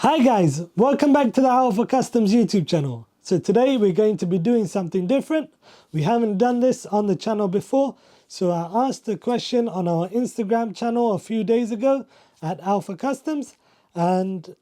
Hi guys, welcome back to the Alpha Customz YouTube channel. So today we're going to be doing something different. We haven't done this on the channel before. So I asked a question on our Instagram channel a few days ago at Alpha Customz, and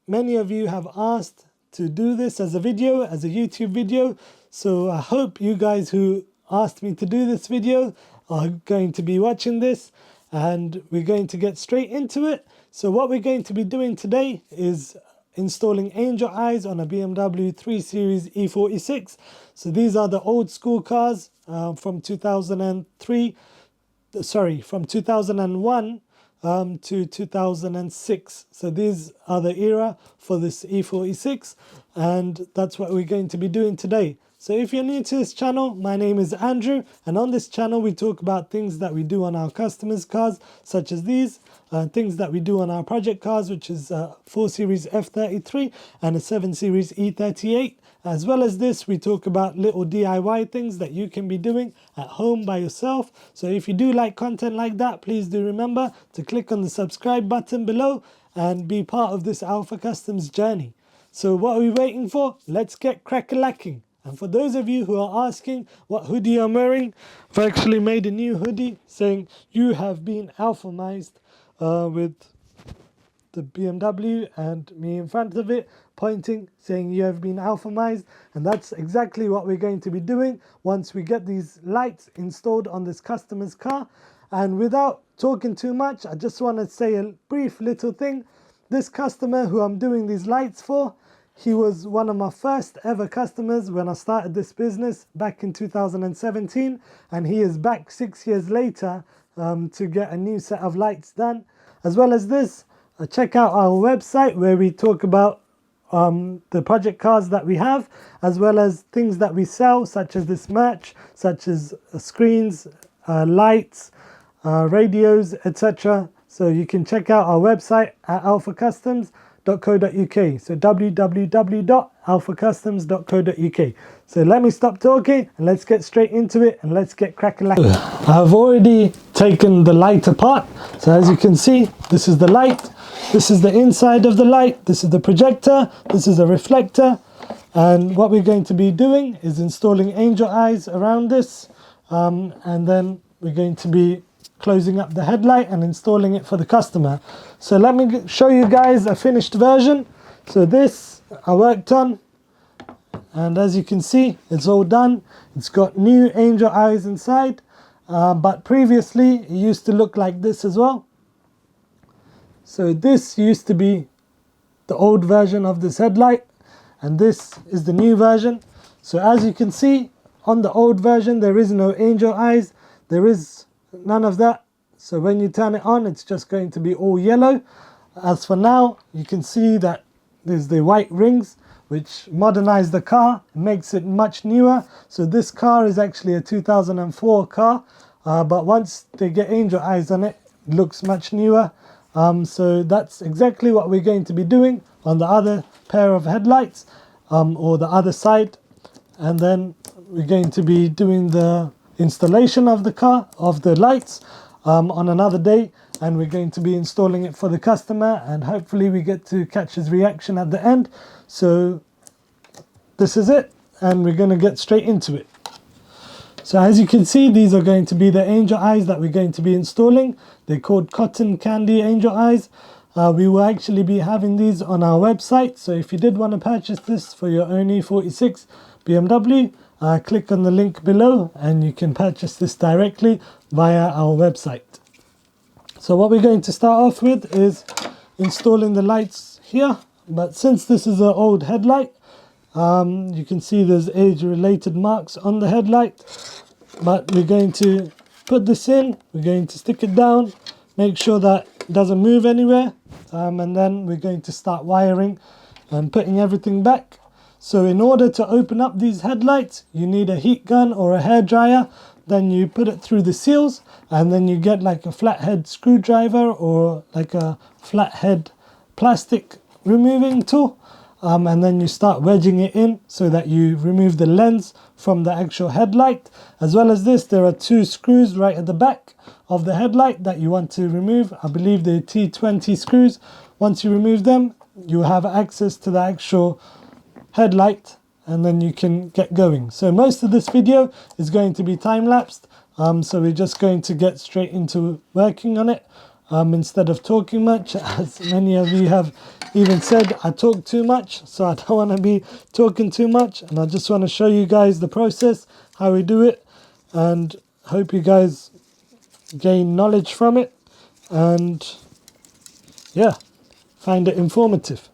many of you have asked to do this as a video, as a YouTube video. So I hope you guys who asked me to do this video are going to be watching this, and we're going to get straight into it. So what we're going to be doing today is installing angel eyes on a BMW 3 Series E46. So these are the old school cars from 2001 to 2006. So these are the era for this E46, and that's what we're going to be doing today. So if you're new to this channel, my name is Andrew, and on this channel we talk about things that we do on our customers' cars, such as these, things that we do on our project cars, which is 4 Series F33 and a 7 Series E38. As well as this, we talk about little DIY things that you can be doing at home by yourself. So if you do like content like that, please do remember to click on the subscribe button below and be part of this Alpha Customz journey. So what are we waiting for? Let's get crack-a-lacking. And for those of you who are asking what hoodie I'm wearing, I've actually made a new hoodie saying you have been alphamized, with the BMW and me in front of it pointing, saying you have been alphamized. And that's exactly what we're going to be doing once we get these lights installed on this customer's car. And without talking too much, I just want to say a brief little thing. This customer who I'm doing these lights for, he was one of my first ever customers when I started this business back in 2017, and he is back 6 years later to get a new set of lights done. As well as this, check out our website where we talk about the project cars that we have, as well as things that we sell, such as this merch, such as screens, lights, radios, etc. So you can check out our website at alphacustomz.co.uk. So www.alphacustomz.co.uk. So let me stop talking and let's get straight into it, and let's get crack-a-lacking. I've already taken the light apart. So as you can see, this is the light, this is the inside of the light, this is the projector, this is a reflector, and what we're going to be doing is installing angel eyes around this, and then we're going to be closing up the headlight and installing it for the customer. So let me show you guys a finished version. So this I worked on, and as you can see, it's all done. It's got new angel eyes inside, but previously it used to look like this as well. So this used to be the old version of this headlight, and this is the new version. So as you can see, on the old version there is no angel eyes, there is none of that. So when you turn it on, it's just going to be all yellow. As for now, you can see that there's the white rings, which modernize the car, makes it much newer. So this car is actually a 2004 car, but once they get angel eyes on it, it looks much newer. So that's exactly what we're going to be doing on the other pair of headlights, or the other side. And then we're going to be doing the installation of the car, of the lights, on another day, and we're going to be installing it for the customer, and hopefully we get to catch his reaction at the end. So this is it, and we're going to get straight into it. So as you can see, these are going to be the angel eyes that we're going to be installing. They're called cotton candy angel eyes. We will actually be having these on our website, so if you did want to purchase this for your own E46 BMW, click on the link below and you can purchase this directly via our website. So what we're going to start off with is installing the lights here, but since this is an old headlight, you can see there's age-related marks on the headlight, but we're going to put this in, we're going to stick it down, make sure that it doesn't move anywhere, and then we're going to start wiring and putting everything back. So in order to open up these headlights, you need a heat gun or a hairdryer. Then you put it through the seals, and then you get like a flathead screwdriver or like a flathead plastic removing tool, and then you start wedging it in so that you remove the lens from the actual headlight. As well as this, there are two screws right at the back of the headlight that you want to remove. I believe they're T20 screws. Once you remove them, you have access to the actual headlight, and then you can get going. So most of this video is going to be time-lapsed, so we're just going to get straight into working on it instead of talking much. As many of you have even said, I talk too much, so I don't want to be talking too much, and I just want to show you guys the process, how we do it, and hope you guys gain knowledge from it, and yeah, find it informative.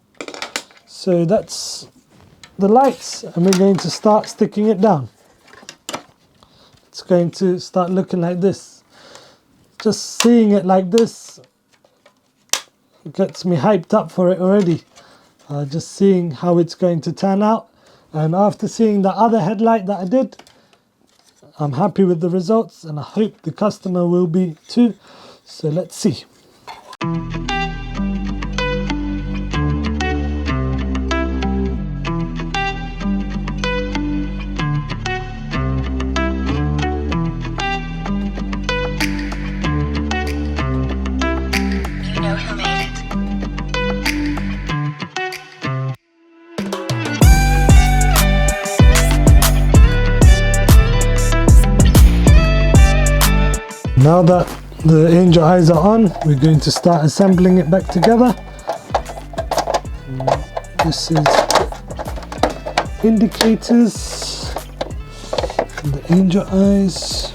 So that's the lights, and we're going to start sticking it down. It's going to start looking like this. Just seeing it like this gets me hyped up for it already. Just seeing how it's going to turn out, and after seeing the other headlight that I did, I'm happy with the results, and I hope the customer will be too. So let's see. Now that the angel eyes are on, we're going to start assembling it back together. This is indicators, and the angel eyes.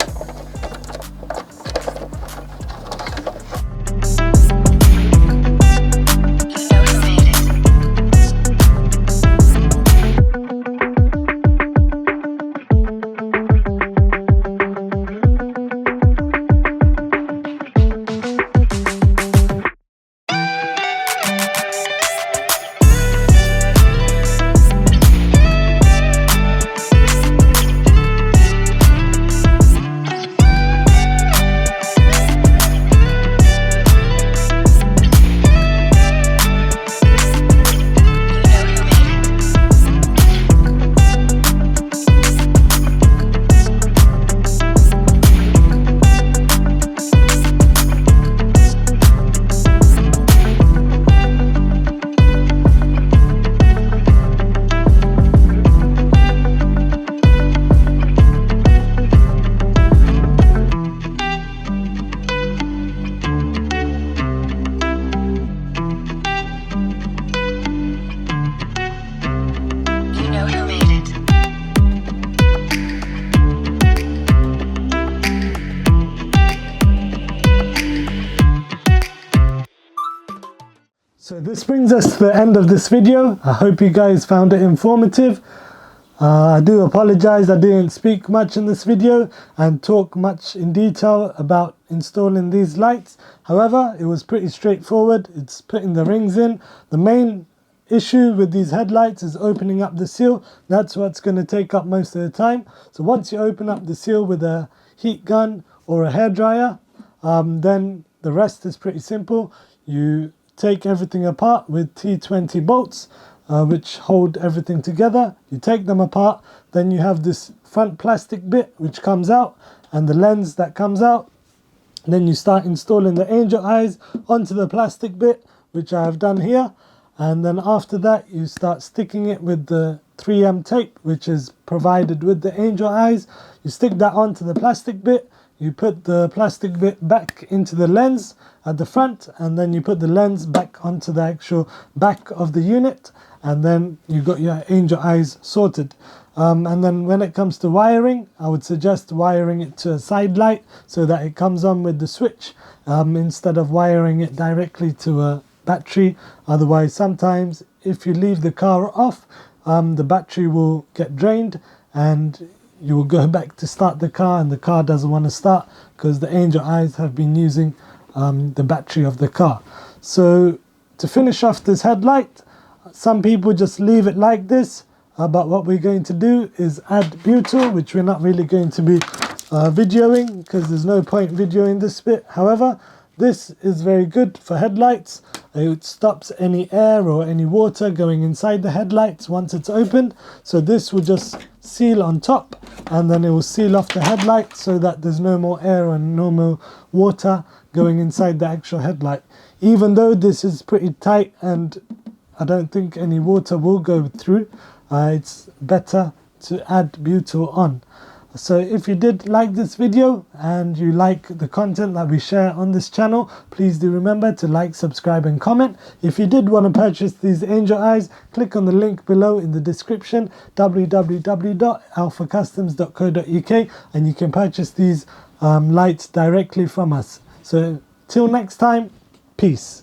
So this brings us to the end of this video. I hope you guys found it informative. I do apologize I didn't speak much in this video and talk much in detail about installing these lights. However, it was pretty straightforward. It's putting the rings in. The main issue with these headlights is opening up the seal. That's what's going to take up most of the time. So once you open up the seal with a heat gun or a hairdryer, then the rest is pretty simple. You take everything apart with T20 bolts, which hold everything together. You take them apart, then you have this front plastic bit which comes out, and the lens that comes out. Then you start installing the angel eyes onto the plastic bit, which I have done here, and then after that you start sticking it with the 3M tape, which is provided with the angel eyes. You stick that onto the plastic bit. You put the plastic bit back into the lens at the front, and then you put the lens back onto the actual back of the unit, and then you got your angel eyes sorted. And then when it comes to wiring, I would suggest wiring it to a side light so that it comes on with the switch, instead of wiring it directly to a battery. Otherwise, sometimes if you leave the car off, the battery will get drained, and you will go back to start the car, and the car doesn't want to start because the angel eyes have been using the battery of the car. So to finish off this headlight, some people just leave it like this, but what we're going to do is add butyl, which we're not really going to be videoing because there's no point videoing this bit. However, this is very good for headlights. It stops any air or any water going inside the headlights once it's opened. So this will just seal on top, and then it will seal off the headlight so that there's no more air and no more water going inside the actual headlight. Even though this is pretty tight and I don't think any water will go through. It's better to add butyl on. So if you did like this video and you like the content that we share on this channel, please do remember to like, subscribe and comment. If you did want to purchase these angel eyes, click on the link below in the description, www.alphacustomz.co.uk, and you can purchase these lights directly from us. So till next time, peace.